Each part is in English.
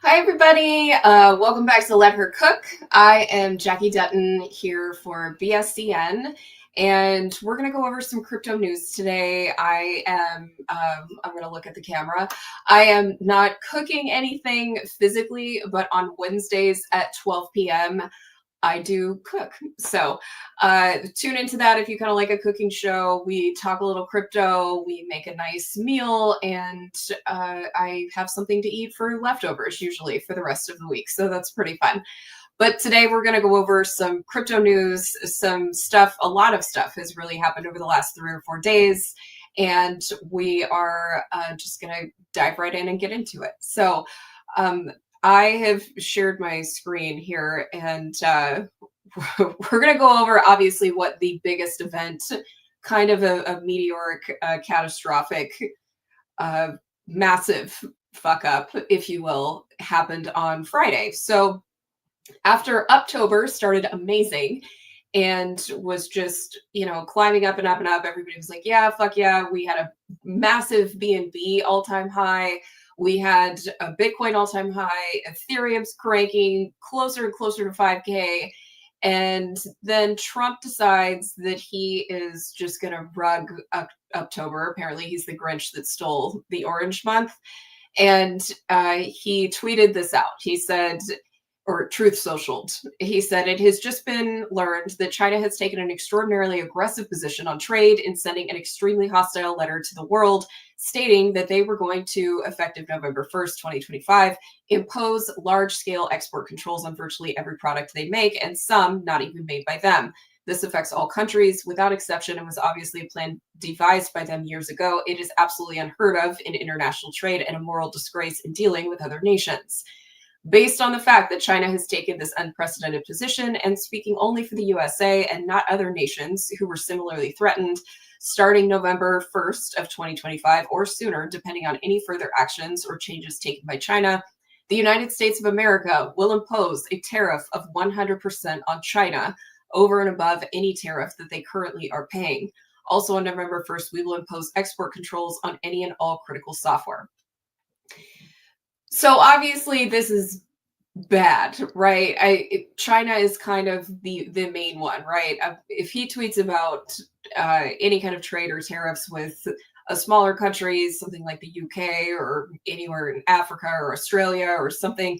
Hi, everybody. Welcome back to Let Her Cook. I am Jackie Dutton here for BSCN, and we're going to go over some crypto news today. I'm going to look at the camera. I am not cooking anything physically, but on Wednesdays at 12 p.m., I do cook. So tune into that if you kind of like a cooking show. We talk a little crypto, we make a nice meal, and I have something to eat for leftovers usually for the rest of the week. So that's pretty fun. But today we're going to go over some crypto news, some stuff. A lot of stuff has really happened over the last 3 or 4 days. And we are just going to dive right in and get into it. So, I have shared my screen here, and we're going to go over obviously what the biggest event, kind of a meteoric, catastrophic, uh, massive fuck up, if you will, happened on Friday. So after October started amazing and was just, climbing up and up and up, everybody was like, yeah, fuck yeah. We had a massive BNB all-time high. We had a Bitcoin all-time high. Ethereum's cranking closer and closer to 5K. And then Trump decides that he is just going to rug October. Apparently, he's the Grinch that stole the orange month. And he tweeted this out. He said, or Truth Socialed. He said, it has just been learned that China has taken an extraordinarily aggressive position on trade in sending an extremely hostile letter to the world, stating that they were going to, effective November 1st, 2025, impose large-scale export controls on virtually every product they make, and some not even made by them. This affects all countries without exception and was obviously a plan devised by them years ago. It is absolutely unheard of in international trade and a moral disgrace in dealing with other nations. Based on the fact that China has taken this unprecedented position and speaking only for the USA and not other nations who were similarly threatened, starting November 1st of 2025 or sooner, depending on any further actions or changes taken by China, the United States of America will impose a tariff of 100% on China over and above any tariff that they currently are paying. Also on November 1st, we will impose export controls on any and all critical software. So obviously this is bad, right? China is kind of the main one, right? If he tweets about any kind of trade or tariffs with a smaller countries, something like the UK or anywhere in Africa or Australia or something,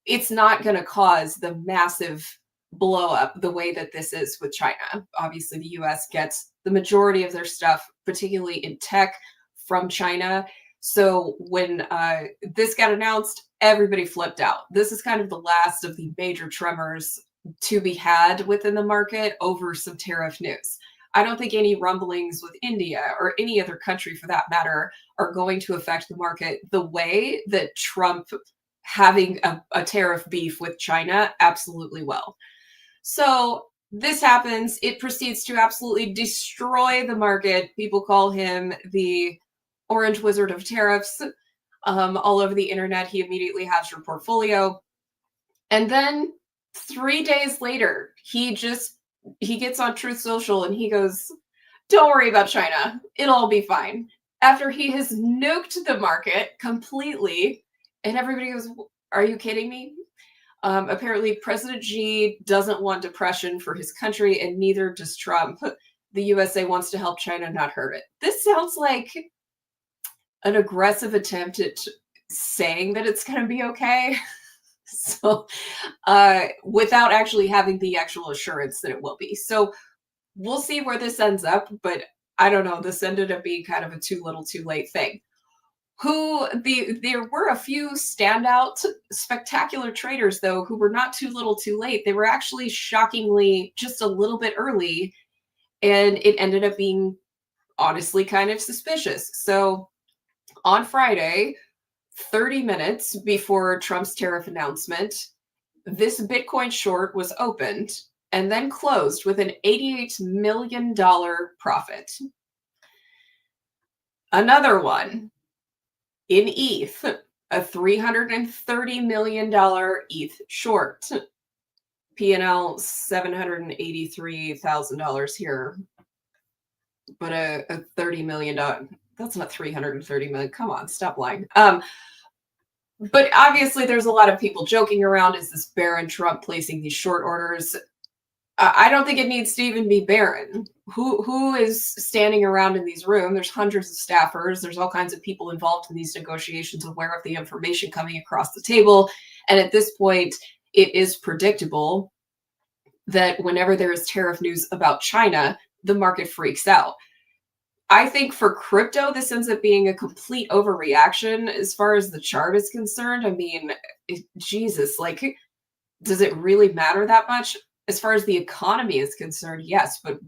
it's not going to cause the massive blow up the way that this is with China. Obviously, the US gets the majority of their stuff, particularly in tech, from China. So when this got announced, everybody flipped out. This is kind of the last of the major tremors to be had within the market over some tariff news. I don't think any rumblings with India or any other country for that matter are going to affect the market the way that Trump having a tariff beef with China absolutely will. So this happens. It proceeds to absolutely destroy the market. People call him the Orange Wizard of Tariffs. All over the internet, he immediately has your portfolio. And then 3 days later, he gets on Truth Social and he goes, don't worry about China. It'll all be fine. After he has nuked the market completely, and everybody goes, are you kidding me? Apparently, President Xi doesn't want depression for his country, and neither does Trump. The USA wants to help China, not hurt it. This sounds like an aggressive attempt at saying that it's going to be okay. So, without actually having the actual assurance that it will be. So, we'll see where this ends up, but I don't know. This ended up being kind of a too little, too late thing. There were a few standout, spectacular traders, though, who were not too little, too late. They were actually shockingly just a little bit early, and it ended up being honestly kind of suspicious. So on Friday, 30 minutes before Trump's tariff announcement, this Bitcoin short was opened and then closed with an $88 million profit. Another one in ETH, a $330 million ETH short. P&L $783,000 here, but a $30 million, that's not $330 million. Come on, stop lying. But obviously, there's a lot of people joking around. Is this Baron Trump placing these short orders? I don't think it needs to even be Baron. Who is standing around in these rooms? There's hundreds of staffers. There's all kinds of people involved in these negotiations, aware of the information coming across the table. And at this point, it is predictable that whenever there is tariff news about China, the market freaks out. I think for crypto, this ends up being a complete overreaction as far as the chart is concerned. I mean, Jesus, like, does it really matter that much? As far as the economy is concerned, yes, but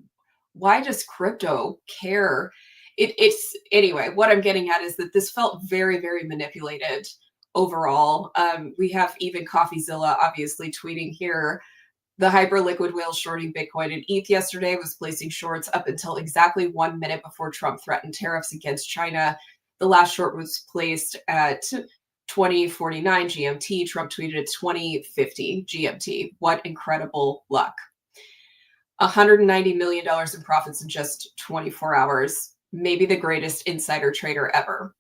why does crypto care? It's anyway, what I'm getting at is that this felt very, very manipulated overall. We have even CoffeeZilla obviously tweeting here. The hyperliquid whale shorting Bitcoin and ETH yesterday was placing shorts up until exactly 1 minute before Trump threatened tariffs against China. The last short was placed at 2049 GMT. Trump tweeted at 2050 GMT. What incredible luck. $190 million in profits in just 24 hours. Maybe the greatest insider trader ever.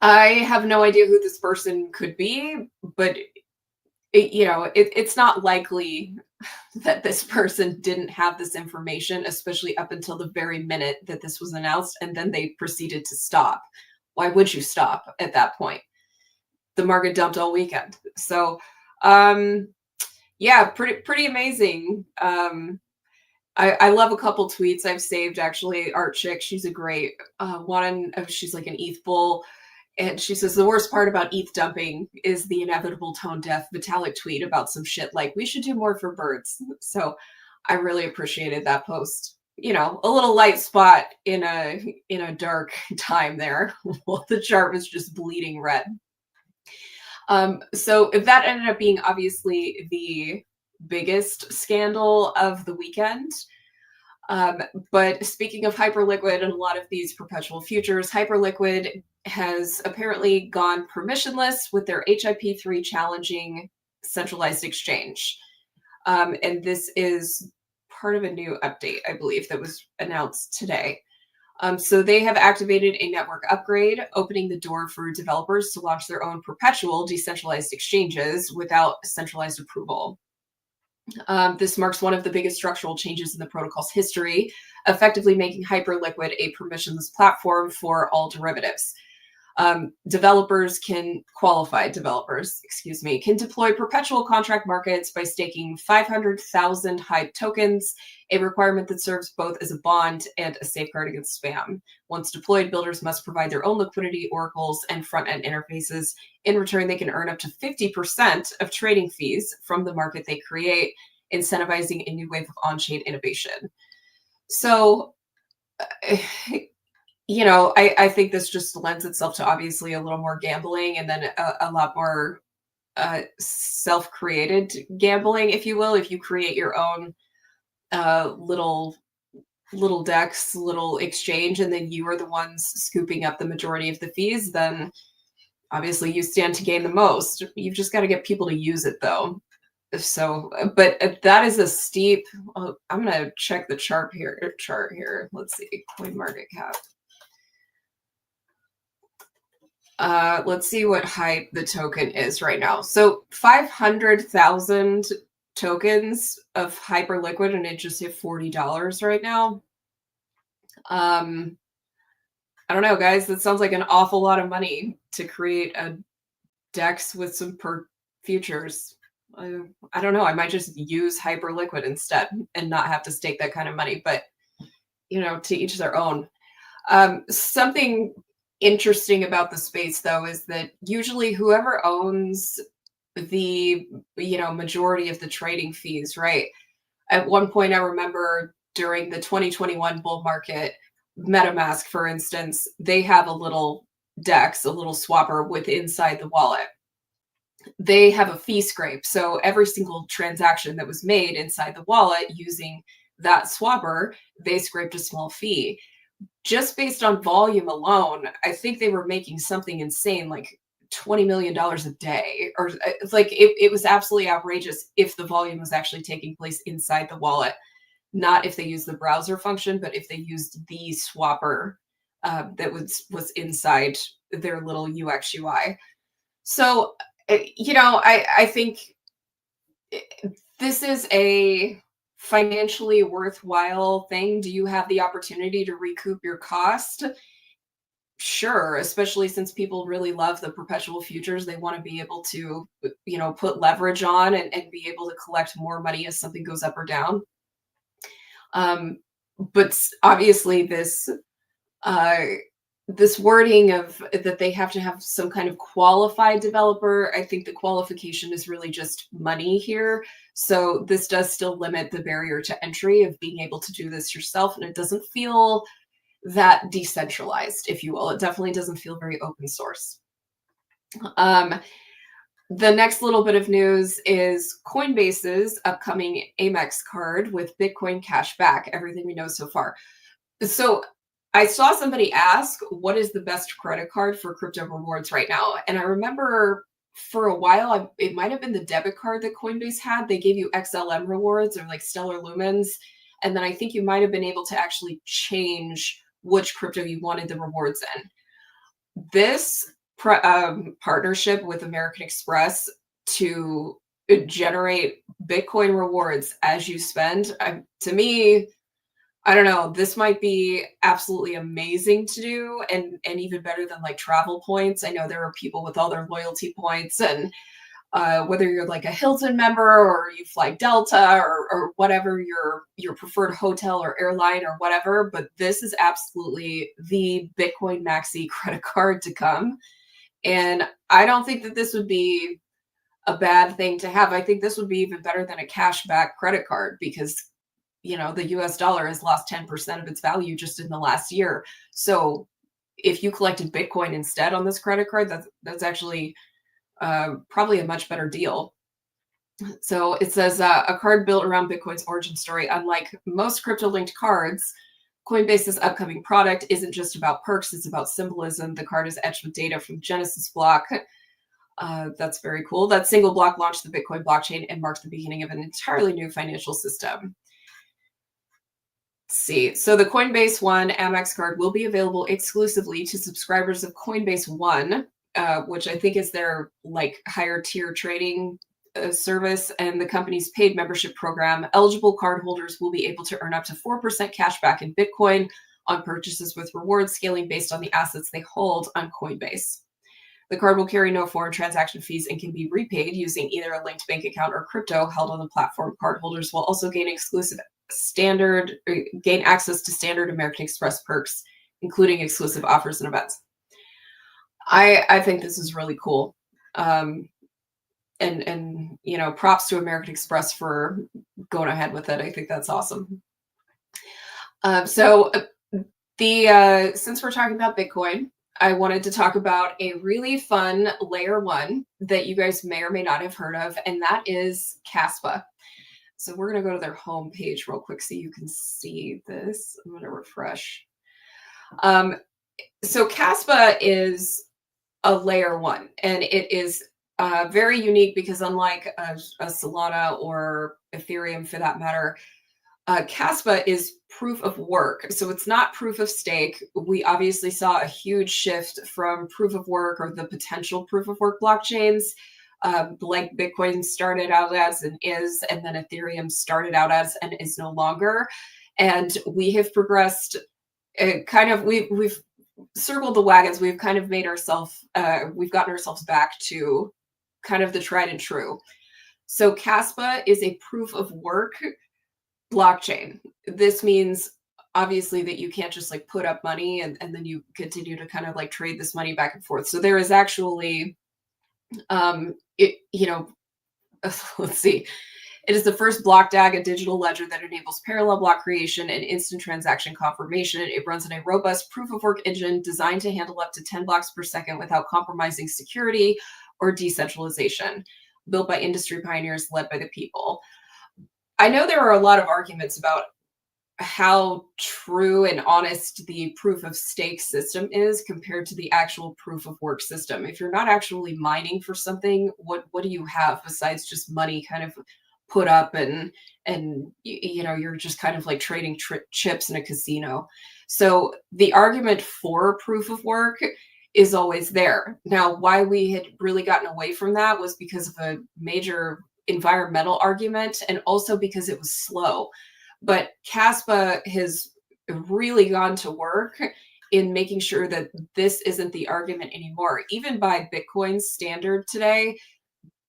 I have no idea who this person could be, but it's not likely that this person didn't have this information, especially up until the very minute that this was announced, and then they proceeded to stop. Why would you stop at that point? The market dumped all weekend. So, yeah, pretty amazing. I love a couple tweets I've saved, actually. Art Chick, she's a great one. She's like an ETH bull. And she says, the worst part about ETH dumping is the inevitable tone-deaf Vitalik tweet about some shit like, we should do more for birds. So I really appreciated that post. You know, a little light spot in a dark time there. Well, the chart was just bleeding red. So that ended up being obviously the biggest scandal of the weekend. But speaking of Hyperliquid and a lot of these perpetual futures, Hyperliquid has apparently gone permissionless with their HIP-3 challenging centralized exchange. And this is part of a new update, I believe, that was announced today. So they have activated a network upgrade, opening the door for developers to launch their own perpetual decentralized exchanges without centralized approval. This marks one of the biggest structural changes in the protocol's history, effectively making Hyperliquid a permissionless platform for all derivatives. Qualified developers, can deploy perpetual contract markets by staking 500,000 HYPE tokens, a requirement that serves both as a bond and a safeguard against spam. Once deployed, builders must provide their own liquidity oracles and front-end interfaces. In return, they can earn up to 50% of trading fees from the market they create, incentivizing a new wave of on-chain innovation. So, I think this just lends itself to obviously a little more gambling, and then a lot more self-created gambling, if you will. If you create your own little decks, little exchange, and then you are the ones scooping up the majority of the fees, then obviously you stand to gain the most. You've just got to get people to use it, though. So, but that is a steep. I'm gonna check the chart here. Let's see, CoinMarketCap. Let's see what HYPE the token is right now. So 500,000 tokens of Hyperliquid, and it just hit $40 right now. I don't know, guys. That sounds like an awful lot of money to create a DEX with some futures. I don't know. I might just use Hyperliquid instead and not have to stake that kind of money. But, to each their own. Something interesting about the space, though, is that usually whoever owns the majority of the trading fees, right? At one point, I remember during the 2021 bull market, MetaMask, for instance, they have a little DEX, a little swapper with inside the wallet. They have a fee scrape. So every single transaction that was made inside the wallet using that swapper, they scraped a small fee. Just based on volume alone, I think they were making something insane, like $20 million a day, or like it was absolutely outrageous if the volume was actually taking place inside the wallet, not if they used the browser function, but if they used the swapper that was inside their little UX UI. So, I think this is a financially worthwhile thing. Do you have the opportunity to recoup your cost? Sure, especially since people really love the perpetual futures. They want to be able to, put leverage on and be able to collect more money as something goes up or down. Um, but obviously, uh, this wording of that they have to have some kind of qualified developer, I think the qualification is really just money here. So this does still limit the barrier to entry of being able to do this yourself, and it doesn't feel that decentralized, if you will. It definitely doesn't feel very open source. Um, the next little bit of news is Coinbase's upcoming Amex card with Bitcoin cash back, everything we know so far. So I saw somebody ask, what is the best credit card for crypto rewards right now? And I remember for a while, it might have been the debit card that Coinbase had. They gave you XLM rewards or like Stellar Lumens. And then I think you might have been able to actually change which crypto you wanted the rewards in. This partnership with American Express to generate Bitcoin rewards as you spend, to me, I don't know, this might be absolutely amazing to do and even better than like travel points. I know there are people with all their loyalty points, and whether you're like a Hilton member or you fly Delta or whatever your preferred hotel or airline or whatever, but this is absolutely the Bitcoin Maxi credit card to come. And I don't think that this would be a bad thing to have. I think this would be even better than a cashback credit card because the US dollar has lost 10% of its value just in the last year. So if you collected Bitcoin instead on this credit card, that's actually probably a much better deal. So it says a card built around Bitcoin's origin story. Unlike most crypto-linked cards, Coinbase's upcoming product isn't just about perks, it's about symbolism. The card is etched with data from Genesis block. That's very cool. That single block launched the Bitcoin blockchain and marked the beginning of an entirely new financial system. Let's see. So the Coinbase One Amex card will be available exclusively to subscribers of Coinbase One, which I think is their like higher tier trading service, and the company's paid membership program. Eligible cardholders will be able to earn up to 4% cash back in Bitcoin on purchases with rewards scaling based on the assets they hold on Coinbase. The card will carry no foreign transaction fees and can be repaid using either a linked bank account or crypto held on the platform. Cardholders will also gain gain access to standard American Express perks, including exclusive offers and events. I think this is really cool. And props to American Express for going ahead with it. I think that's awesome. So since we're talking about Bitcoin, I wanted to talk about a really fun layer one that you guys may or may not have heard of, and that is Kaspa. So we're going to go to their home page real quick so you can see this. I'm going to refresh. So Kaspa is a layer one, and it is very unique because unlike a Solana or Ethereum for that matter, Kaspa is proof of work. So it's not proof of stake. We obviously saw a huge shift from proof of work or the potential proof of work blockchains, like Bitcoin started out as and is, and then Ethereum started out as and is no longer. And we have progressed we've circled the wagons. We've kind of made ourselves, we've gotten ourselves back to kind of the tried and true. So Kaspa is a proof of work blockchain. This means obviously that you can't just like put up money and then you continue to kind of like trade this money back and forth. So there is actually, let's see. It is the first block DAG, a digital ledger that enables parallel block creation and instant transaction confirmation. It runs on a robust proof of work engine designed to handle up to 10 blocks per second without compromising security or decentralization, built by industry pioneers led by the people. I know there are a lot of arguments about how true and honest the proof of stake system is compared to the actual proof of work system. If you're not actually mining for something, what do you have besides just money kind of put up and you're just kind of like trading chips in a casino? So the argument for proof of work is always there. Now, why we had really gotten away from that was because of a major environmental argument and also because it was slow. But Kaspa has really gone to work in making sure that this isn't the argument anymore. Even by Bitcoin's standard today,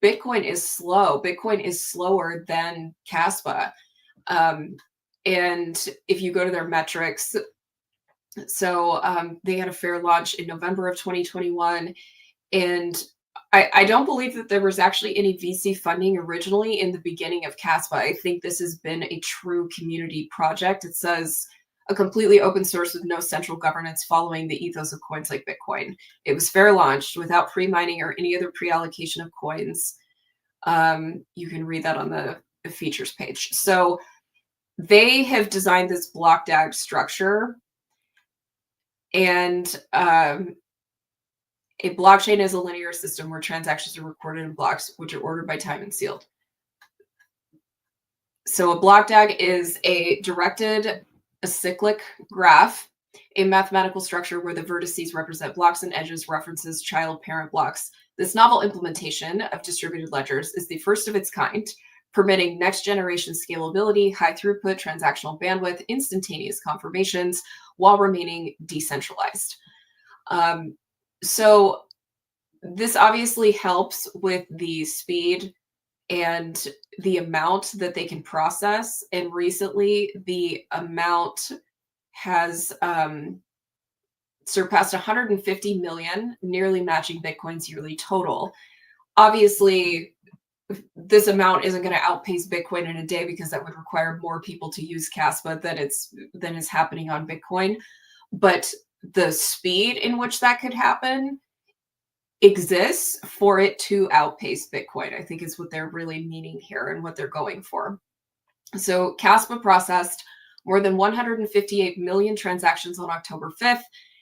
Bitcoin is slow. Bitcoin is slower than Kaspa. Um, and if you go to their metrics, so they had a fair launch in November of 2021. And I don't believe that there was actually any VC funding originally in the beginning of Kaspa. I think this has been a true community project. It says a completely open source with no central governance following the ethos of coins like Bitcoin. It was fair launched without pre-mining or any other pre-allocation of coins. You can read that on the features page. So they have designed this block DAG structure, and a blockchain is a linear system where transactions are recorded in blocks, which are ordered by time and sealed. So a block DAG is a directed acyclic graph, a mathematical structure where the vertices represent blocks and edges references child-parent blocks. This novel implementation of distributed ledgers is the first of its kind, permitting next-generation scalability, high throughput, transactional bandwidth, instantaneous confirmations, while remaining decentralized. So this obviously helps with the speed and the amount that they can process. And recently, the amount has surpassed 150 million, nearly matching Bitcoin's yearly total. Obviously, this amount isn't going to outpace Bitcoin in a day because that would require more people to use Kaspa than is happening on Bitcoin. But the speed in which that could happen exists for it to outpace Bitcoin, I think is what they're really meaning here and what they're going for. So Kaspa processed more than 158 million transactions on October 5th,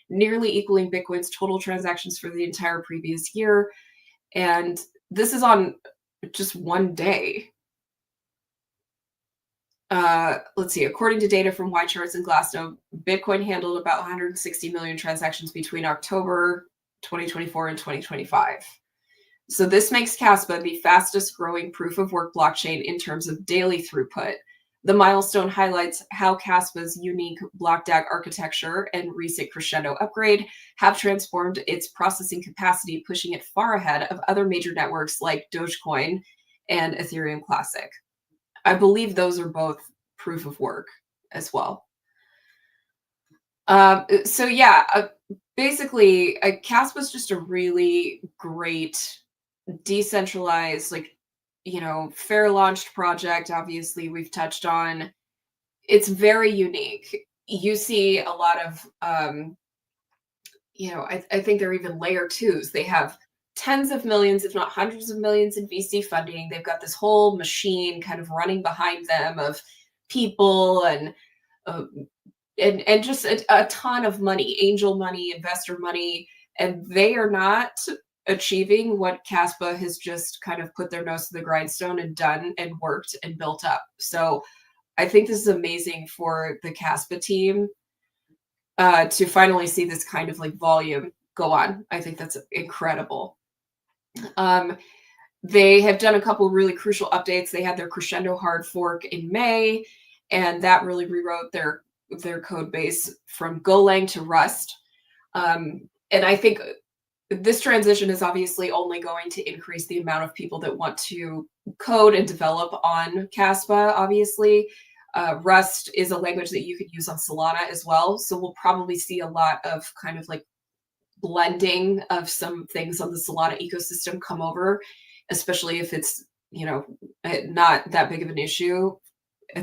nearly equaling Bitcoin's total transactions for the entire previous year. And this is on just one day. Let's see, according to data from YCharts and Glassnode, Bitcoin handled about 160 million transactions between October 2024 and 2025. So this makes Kaspa the fastest growing proof of work blockchain in terms of daily throughput. The milestone highlights how Kaspa's unique block DAG architecture and recent crescendo upgrade have transformed its processing capacity, pushing it far ahead of other major networks like Dogecoin and Ethereum Classic. I believe those are both proof of work as well. So yeah, basically, Kaspa is just a really great decentralized, fair launched project. Obviously, we've touched on. It's very unique. You see a lot of, I think they're even layer twos. They have tens of millions, if not hundreds of millions in VC funding. They've got this whole machine kind of running behind them of people and just a ton of money, angel money, investor money, and they are not achieving what Kaspa has just kind of put their nose to the grindstone and done and worked and built up. So I think this is amazing for the Kaspa team to finally see this kind of volume go on. I think that's incredible. They have done a couple really crucial updates. They had their crescendo hard fork in May, and that really rewrote their code base from Golang to Rust. And I think this transition is obviously only going to increase the amount of people that want to code and develop on Kaspa, obviously. Rust is a language that you could use on Solana as well. So we'll probably see a lot of kind of blending of some things on the Solana ecosystem come over, especially if it's, not that big of an issue.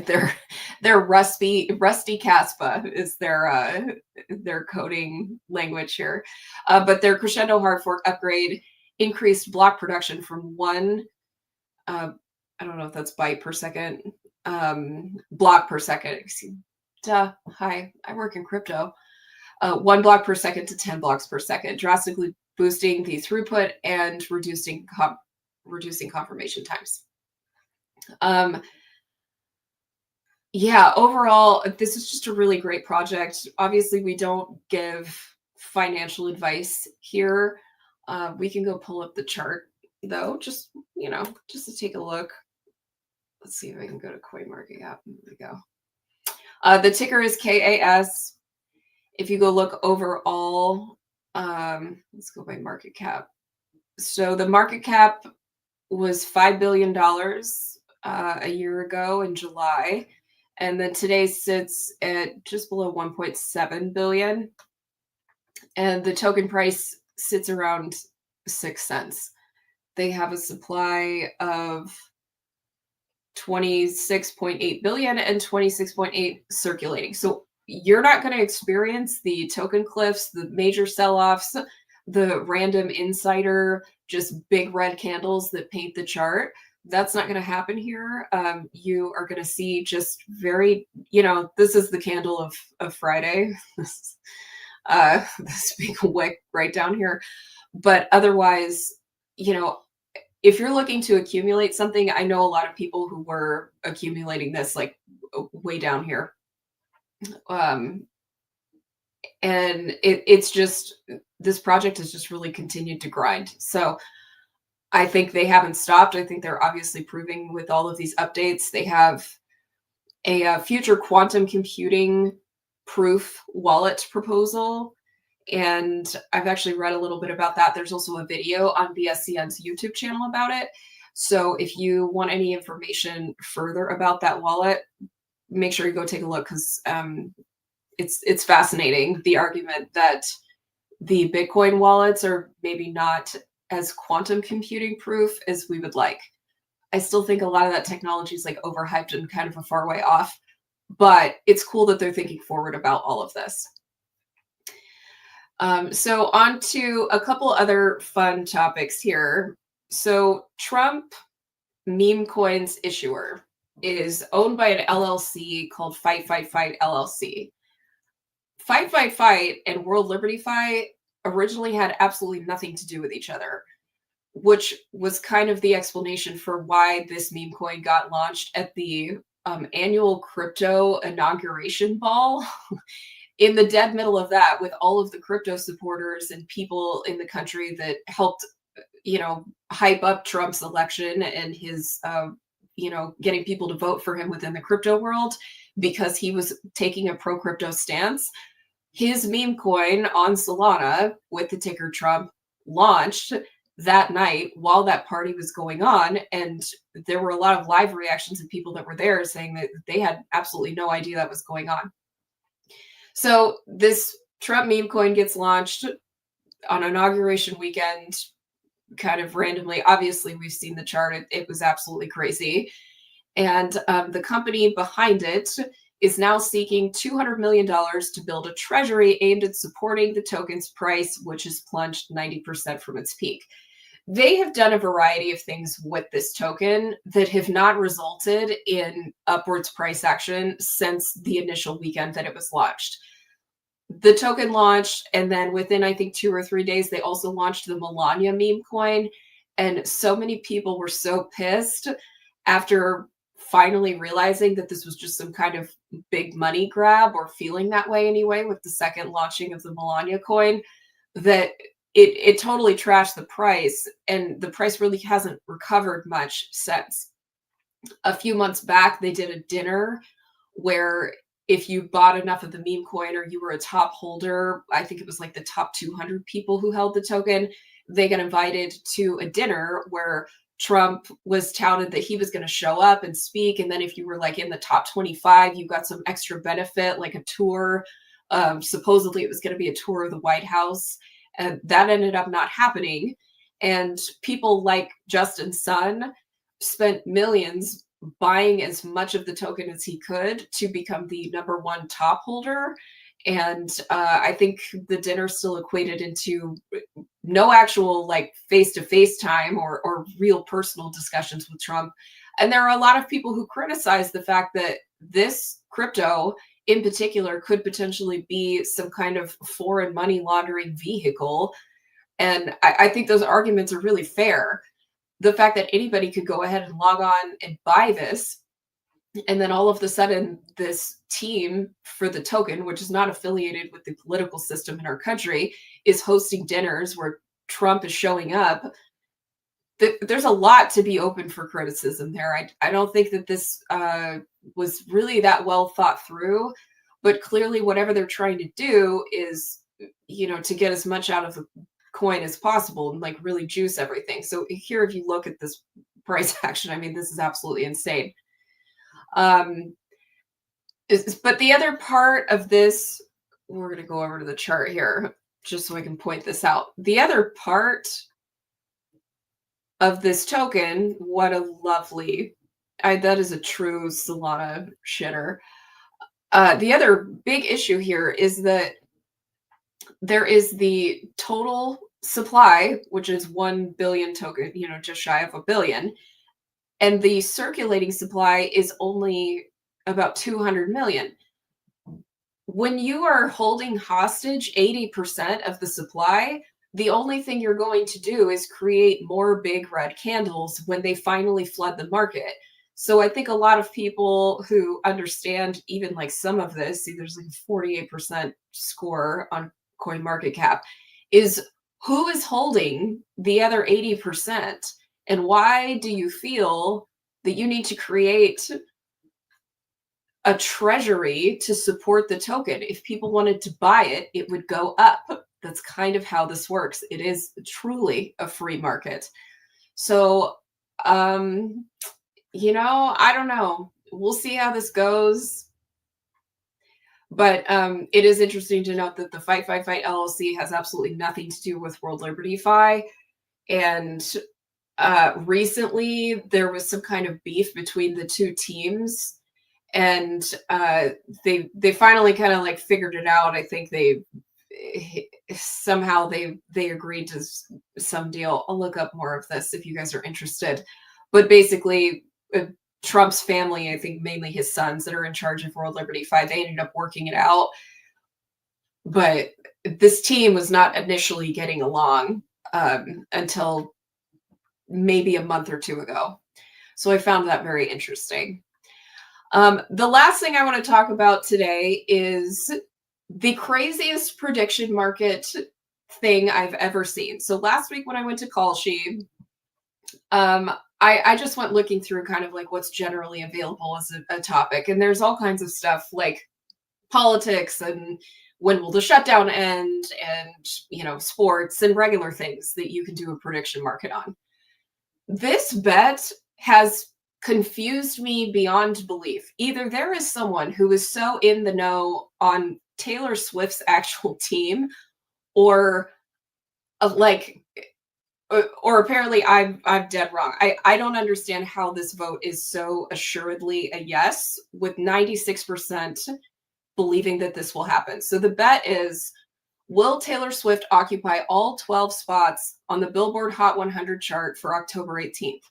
Their rusty Kaspa is their coding language here, but their crescendo hard fork upgrade increased block production from one, I don't know if that's byte per second, block per second. Hi, I work in crypto. 1 block per second to 10 blocks per second, drastically boosting the throughput and reducing confirmation times. Yeah, overall, this is just a really great project. Obviously, we don't give financial advice here. We can go pull up the chart though, just just to take a look. Let's see if I can go to CoinMarketCap. There we go. The ticker is KAS. If you go look overall, let's go by market cap. So the market cap was $5 billion a year ago in July. And then today sits at just below 1.7 billion. And the token price sits around 6 cents. They have a supply of 26.8 billion and 26.8 circulating. So you're not going to experience the token cliffs, the major sell-offs, the random insider, just big red candles that paint the chart. That's not going to happen here. You are going to see just very, this is the candle of Friday. This big wick right down here. But otherwise, if you're looking to accumulate something, I know a lot of people who were accumulating this like way down here. And it's just, this project has just really continued to grind. So I think they haven't stopped. I think they're obviously proving with all of these updates. They have a future quantum computing proof wallet proposal. And I've actually read a little bit about that. There's also a video on BSCN's YouTube channel about it. So if you want any information further about that wallet, make sure you go take a look, because it's fascinating, the argument that the Bitcoin wallets are maybe not as quantum computing proof as we would like. I still think a lot of that technology is like overhyped and kind of a far way off, but it's cool that they're thinking forward about all of this. So on to a couple other fun topics here. So Trump meme coins issuer is owned by an LLC called Fight Fight Fight LLC. Fight Fight Fight and World Liberty Fight originally had absolutely nothing to do with each other, which was kind of the explanation for why this meme coin got launched at the annual crypto inauguration ball. In the dead middle of that, with all of the crypto supporters and people in the country that helped, hype up Trump's election and his, getting people to vote for him within the crypto world because he was taking a pro-crypto stance. His meme coin on Solana with the ticker Trump launched that night while that party was going on. And there were a lot of live reactions of people that were there saying that they had absolutely no idea that was going on. So this Trump meme coin gets launched on inauguration weekend, kind of randomly. Obviously, we've seen the chart. It was absolutely crazy. And the company behind it is now seeking $200 million to build a treasury aimed at supporting the token's price, which has plunged 90% from its peak. They have done a variety of things with this token that have not resulted in upwards price action since the initial weekend that it was launched. The token launched, and then within, I think, 2 or 3 days, they also launched the Melania meme coin. And so many people were so pissed after finally realizing that this was just some kind of big money grab, or feeling that way anyway, with the second launching of the Melania coin, that it totally trashed the price, and the price really hasn't recovered much since. A few months back, they did a dinner where if you bought enough of the meme coin, or you were a top holder, I think it was like the top 200 people who held the token, they got invited to a dinner where Trump was touted that he was going to show up and speak. And then if you were like in the top 25, you got some extra benefit, like a tour. Supposedly it was going to be a tour of the White House. And that ended up not happening. And people like Justin Sun spent millions buying as much of the token as he could to become the #1 top holder. And I think the dinner still equated into no actual like face-to-face time or real personal discussions with Trump. And there are a lot of people who criticize the fact that this crypto in particular could potentially be some kind of foreign money laundering vehicle. And I think those arguments are really fair. The fact that anybody could go ahead and log on and buy this And then all of a sudden, this team for the token, which is not affiliated with the political system in our country, is hosting dinners where Trump is showing up. There's a lot to be open for criticism there. I don't think that this was really that well thought through, but clearly, whatever they're trying to do is, to get as much out of the coin as possible and like really juice everything. So here, if you look at this price action, I mean, this is absolutely insane. But the other part of this, we're going to go over to the chart here just so I can point this out. The other part of this token, what a lovely, that is a true Solana shitter. The other big issue here is that there is the total supply, which is 1 billion token, just shy of a billion. And the circulating supply is only about 200 million. When you are holding hostage 80% of the supply, the only thing you're going to do is create more big red candles when they finally flood the market. So I think a lot of people who understand even like some of this, see there's like a 48% score on CoinMarketCap, is who is holding the other 80%? And why do you feel that you need to create a treasury to support the token? If people wanted to buy it, it would go up. That's kind of how this works. It is truly a free market. So, I don't know. We'll see how this goes. But it is interesting to note that the Fight LLC has absolutely nothing to do with World Liberty Fi. And recently there was some kind of beef between the two teams, and they finally kind of like figured it out. I think they somehow they agreed to some deal. I'll look up more of this if you guys are interested. But basically, Trump's family, I think mainly his sons that are in charge of World Liberty Fi, they ended up working it out. But this team was not initially getting along until maybe a month or two ago. So I found that very interesting. The last thing I want to talk about today is the craziest prediction market thing I've ever seen. So last week when I went to Kalshi, I just went looking through kind of like what's generally available as a topic. And there's all kinds of stuff like politics and when will the shutdown end and, sports and regular things that you can do a prediction market on. This bet has confused me beyond belief. Either there is someone who is so in the know on Taylor Swift's actual team, or apparently I'm dead wrong. I don't understand how this vote is so assuredly a yes, with 96% believing that this will happen. So the bet is, will Taylor Swift occupy all 12 spots on the Billboard Hot 100 chart for October 18th?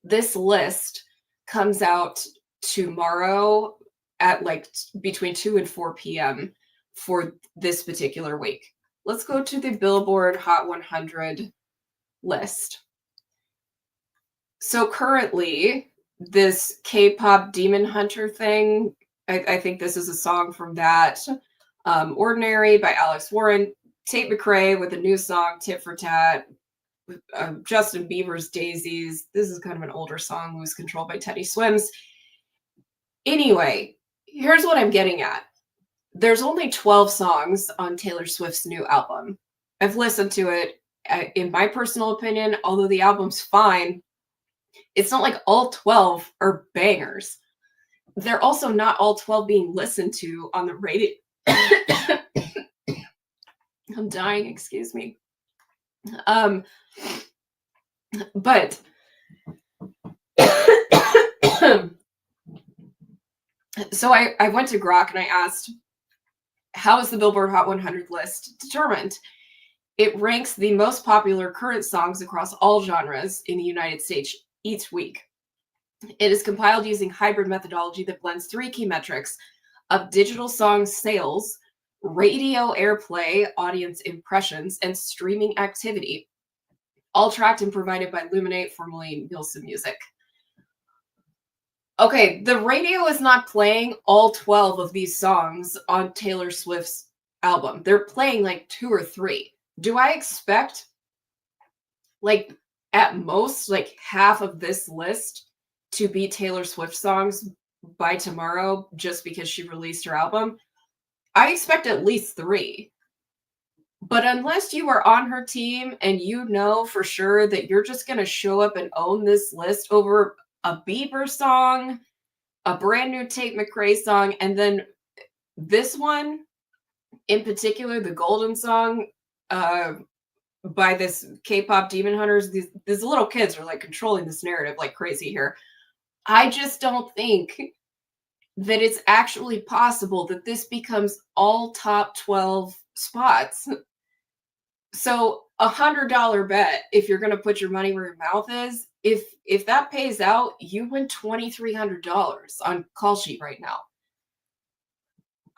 This list comes out tomorrow at like between 2 and 4 p.m. for this particular week. Let's go to the Billboard Hot 100 list. So currently, this K-pop Demon Hunter thing, I think this is a song from that. Ordinary by Alex Warren, Tate McRae with a new song, Tit for Tat, Justin Bieber's Daisies. This is kind of an older song, Lose Control by Teddy Swims. Anyway, here's what I'm getting at. There's only 12 songs on Taylor Swift's new album. I've listened to it. In my personal opinion, although the album's fine, it's not like all 12 are bangers. They're also not all 12 being listened to on the radio. I'm dying, excuse me. But so I went to Grok and I asked, how is the Billboard Hot 100 list determined? It ranks the most popular current songs across all genres in the United States each week. It is compiled using hybrid methodology that blends 3 key metrics of digital song sales, radio airplay, audience impressions, and streaming activity, all tracked and provided by Luminate, formerly Nielsen Music. Okay, the radio is not playing all 12 of these songs on Taylor Swift's album. They're playing like 2 or 3. Do I expect, like, at most, like, half of this list to be Taylor Swift songs by tomorrow just because she released her album? I expect at least 3. But unless you are on her team and you know for sure that you're just gonna show up and own this list over a Bieber song, a brand new Tate McRae song, and then this one in particular, the Golden song, uh, by this K-pop Demon Hunters, these little kids are like controlling this narrative like crazy here. I just don't think that it's actually possible that this becomes all top 12 spots. So $100 bet, if you're going to put your money where your mouth is, if that pays out, you win $2,300 on call sheet right now.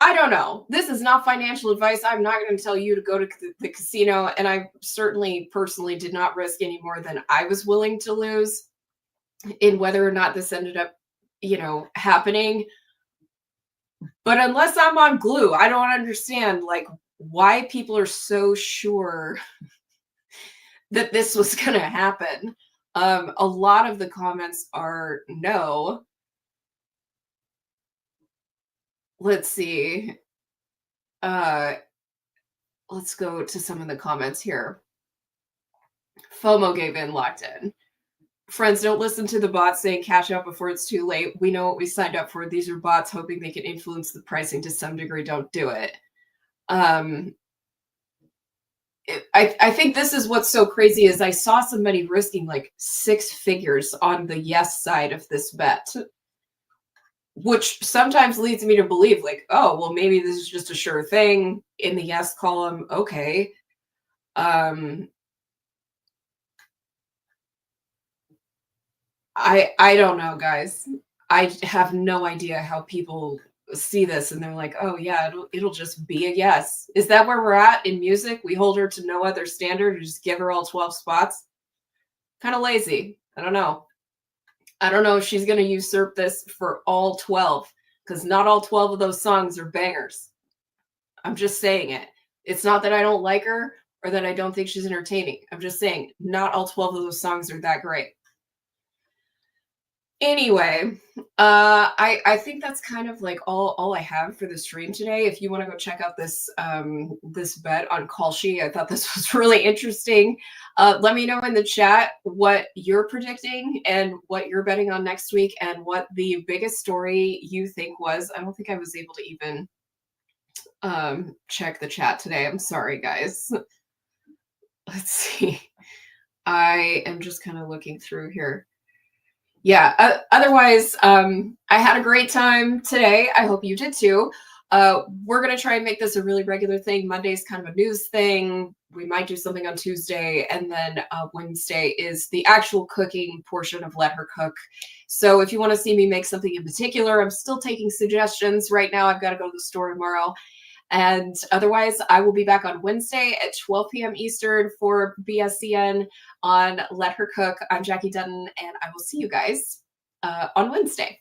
I don't know. This is not financial advice. I'm not going to tell you to go to the casino, and I certainly personally did not risk any more than I was willing to lose in whether or not this ended up, happening. But unless I'm on glue, I don't understand like why people are so sure that this was going to happen. A lot of the comments are no. Let's see. Let's go to some of the comments here. FOMO gave in, locked in. Friends, don't listen to the bots saying cash out before it's too late. We know what we signed up for. These are bots hoping they can influence the pricing to some degree. Don't do it. I think this is what's so crazy is I saw somebody risking like 6 figures on the yes side of this bet, which sometimes leads me to believe like, oh, well, maybe this is just a sure thing in the yes column. Okay. I don't know, guys. I have no idea how people see this and they're like, oh yeah, it'll just be a yes. Is that where we're at in music? We hold her to no other standard and just give her all 12 spots? Kind of lazy. I don't know. I don't know if she's going to usurp this for all 12 because not all 12 of those songs are bangers. I'm just saying it. It's not that I don't like her or that I don't think she's entertaining. I'm just saying not all 12 of those songs are that great. Anyway, I think that's kind of like all I have for the stream today. If you want to go check out this this bet on Kalshi, I thought this was really interesting. Let me know in the chat what you're predicting and what you're betting on next week and what the biggest story you think was. I don't think I was able to even check the chat today. I'm sorry, guys. Let's see. I am just kind of looking through here. Yeah, otherwise, I had a great time today. I hope you did too. We're going to try and make this a really regular thing. Monday's kind of a news thing. We might do something on Tuesday. And then Wednesday is the actual cooking portion of Let Her Cook. So if you want to see me make something in particular, I'm still taking suggestions. Right now, I've got to go to the store tomorrow. And otherwise, I will be back on Wednesday at 12 p.m. Eastern for BSCN on Let Her Cook. I'm Jackie Dutton, and I will see you guys on Wednesday.